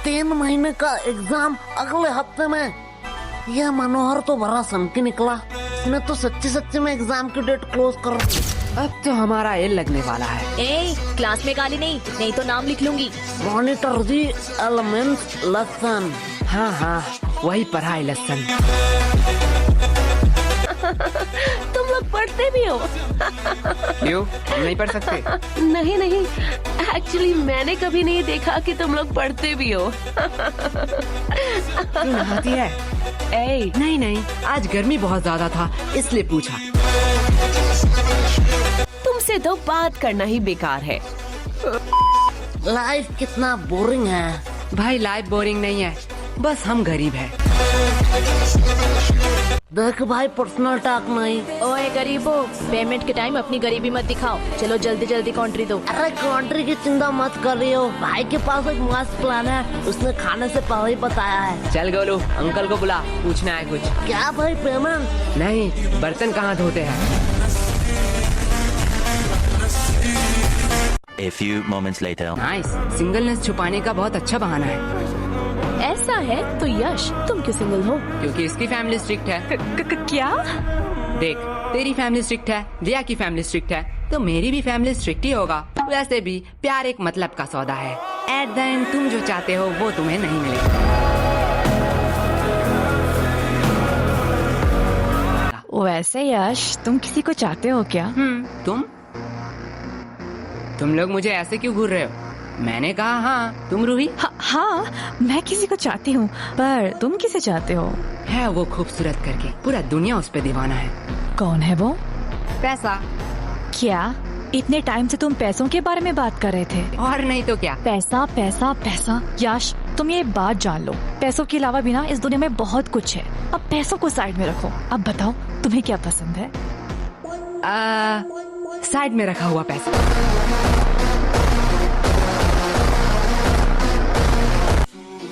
3 महीने का एग्जाम अगले हफ्ते में। यह मनोहर तो बड़ा सनकी निकला। इसने तो सच्ची सच्ची में एग्जाम की डेट क्लोज कर दी। अब तो हमारा एल लगने वाला है। ए, क्लास में गाली नहीं, नहीं तो नाम लिख लूंगी। मॉनिटर जी, एलिमेंट्स लेसन। हाँ हाँ, वही पढ़ाई लेसन। तुम लोग पढ़ते भी हो? क्यों, हम नहीं पढ़ सकते? नहीं नहीं, एक्चुअली मैंने कभी नहीं देखा कि तुम लोग पढ़ते भी हो। तू नहाती है? ए, नहीं नहीं, आज गर्मी बहुत ज्यादा था इसलिए पूछा। तुमसे तो बात करना ही बेकार है। लाइफ कितना बोरिंग है। भाई लाइफ बोरिंग नहीं है, बस हम गरीब हैं। देख भाई, पर्सनल टॉक नहीं। ओए गरीबो, पेमेंट के टाइम अपनी गरीबी मत दिखाओ। चलो जल्दी जल्दी कॉन्ट्री दो। अरे कंट्री की चिंता मत करियो, भाई के पास एक मस्त प्लान है, उसने खाने से पहले ही बताया है। चल गोलू, अंकल को बुला, पूछना है कुछ। क्या भाई, पेमेंट? नहीं, बर्तन कहाँ धोते हैं? A few moments later. Nice, singleness छुपाने का बहुत अच्छा बहाना है। ऐसा है तो यश, तुम क्यों सिंगल हो? क्योंकि इसकी फैमिली स्ट्रिक्ट है। क्या? देख, तेरी फैमिली स्ट्रिक्ट है, दिया की फैमिली स्ट्रिक्ट है, तो मेरी भी फैमिली स्ट्रिक्ट ही होगा। वैसे भी प्यार एक मतलब का सौदा है। एट द एंड तुम जो चाहते हो वो तुम्हें नहीं मिलेगा। वैसे यश, तुम किसी को चाहते हो क्या? तुम लोग मुझे ऐसे क्यों घूर रहे हो? मैंने कहा हाँ, तुम रूही? हाँ, मैं किसी को चाहती हूँ, पर तुम किसे चाहते हो? है वो खूबसूरत करके, पूरा दुनिया उस पे दीवाना है। कौन है वो? पैसा। क्या इतने टाइम से तुम पैसों के बारे में बात कर रहे थे? और नहीं तो क्या। पैसा पैसा पैसा। यश, तुम ये बात जान लो, पैसों के अलावा भी ना इस दुनिया में बहुत कुछ है। अब पैसों को साइड में रखो। अब बताओ तुम्हें क्या पसंद है? साइड में रखा हुआ पैसा।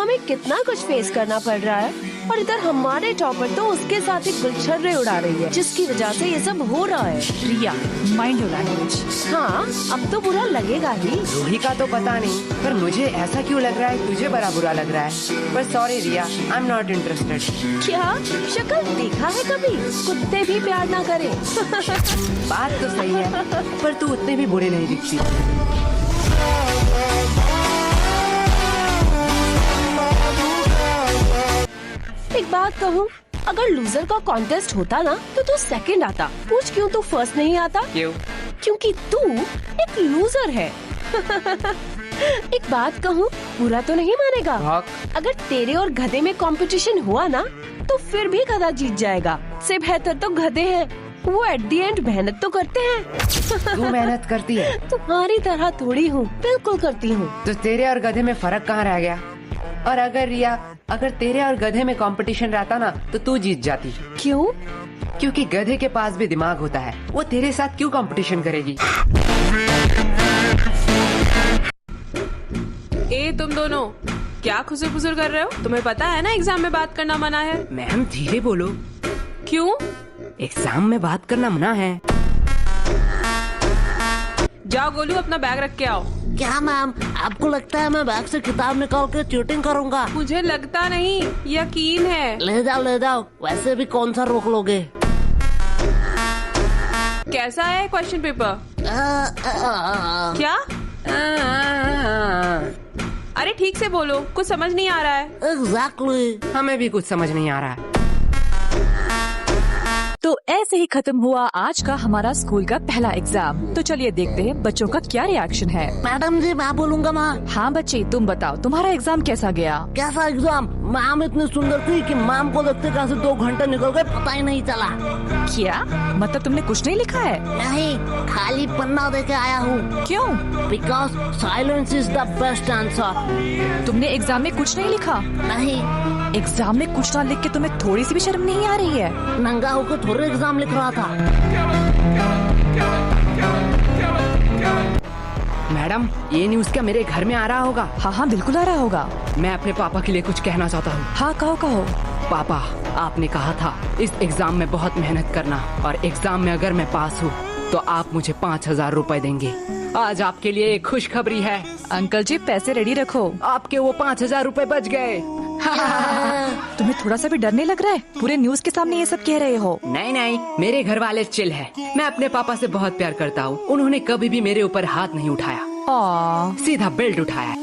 हमें कितना कुछ फेस करना पड़ रहा है, और इधर हमारे टॉपर तो उसके साथ एक गुलछर्रे उड़ा रही है, जिसकी वजह से ये सब हो रहा है। रिया, माइंड योर लैंग्वेज। हाँ, अब तो बुरा लगेगा ही। रूही का तो पता नहीं, पर मुझे ऐसा क्यों लग रहा है तुझे बड़ा बुरा लग रहा है। पर sorry Riya, I am not interested. क्या शक्ल देखा है कभी? कुत्ते भी प्यार ना करे। बात तो सही है, पर तू उतने भी बुरे नहीं दिखती। एक बात कहूँ, अगर लूजर का कॉन्टेस्ट होता ना तो तू सेकंड आता। पूछ क्यों तू फर्स्ट नहीं आता? क्यों? क्योंकि तू एक लूजर है। एक बात कहूँ, बुरा तो नहीं मानेगा? अगर तेरे और गधे में कंपटीशन हुआ ना तो फिर भी गधा जीत जाएगा। से बेहतर तो गधे हैं, वो एट द एंड मेहनत तो करते हैं। तू मेहनत करती है? तुम्हारी तरह थोड़ी हूँ, बिल्कुल करती हूँ। तो तेरे और गधे में फर्क कहाँ रह गया? और अगर रिया, अगर तेरे और गधे में कंपटीशन रहता ना तो तू जीत जाती। क्यों? क्योंकि गधे के पास भी दिमाग होता है, वो तेरे साथ क्यों कंपटीशन करेगी? ए तुम दोनों क्या खुसर फुसर कर रहे हो? तुम्हें पता है ना एग्जाम में बात करना मना है। मैम धीरे बोलो। क्यों? एग्जाम में बात करना मना है। जाओ गोलू, अपना बैग रख के आओ। क्या मैम, आपको लगता है मैं बैग से किताब निकाल के चीटिंग करूंगा? मुझे लगता नहीं, यकीन है। ले जाओ ले जाओ, वैसे भी कौन सा रोक लोगे। कैसा है क्वेश्चन पेपर? क्या? अरे ठीक से बोलो, कुछ समझ नहीं आ रहा है। एग्जैक्टली। हमें भी कुछ समझ नहीं आ रहा है। तो ऐसे ही खत्म हुआ आज का हमारा स्कूल का पहला एग्जाम। तो चलिए देखते हैं बच्चों का क्या रिएक्शन है। मैडम जी, मैं बोलूंगा माँ। हाँ बच्चे, तुम बताओ तुम्हारा एग्जाम कैसा गया? कैसा एग्जाम? मैम इतनी सुंदर थी कि मैम को देखते कैसे 2 घंटे निकल गए पता ही नहीं चला। क्या मतलब तुमने कुछ नहीं लिखा है? नहीं, खाली पन्ना देके आया हूँ। क्यों? Because silence is the best answer. तुमने एग्जाम में कुछ नहीं लिखा? नहीं। एग्जाम में कुछ ना लिख के तुम्हें थोड़ी सी भी शर्म नहीं आ रही है? नंगा होकर थोड़े एग्जाम लिख रहा था। मैडम, ये न्यूज़ क्या मेरे घर में आ रहा होगा? हाँ हाँ बिल्कुल आ रहा होगा। मैं अपने पापा के लिए कुछ कहना चाहता हूँ। हाँ कहो कहो। पापा, आपने कहा था इस एग्जाम में बहुत मेहनत करना, और एग्जाम में अगर मैं पास हूँ तो आप मुझे 5,000 रुपए देंगे। आज आपके लिए एक खुशखबरी है, अंकल जी पैसे रेडी रखो। आपके वो 5,000 रुपए बच गए। तुम्हें थोड़ा सा भी डर नहीं लग रहा है? पूरे न्यूज के सामने ये सब कह रहे हो। नहीं नहीं, मेरे घर वाले चिल है। मैं अपने पापा से बहुत प्यार करता हूँ। उन्होंने कभी भी मेरे ऊपर हाथ नहीं उठाया, आ, सीधा बेल्ट उठाया।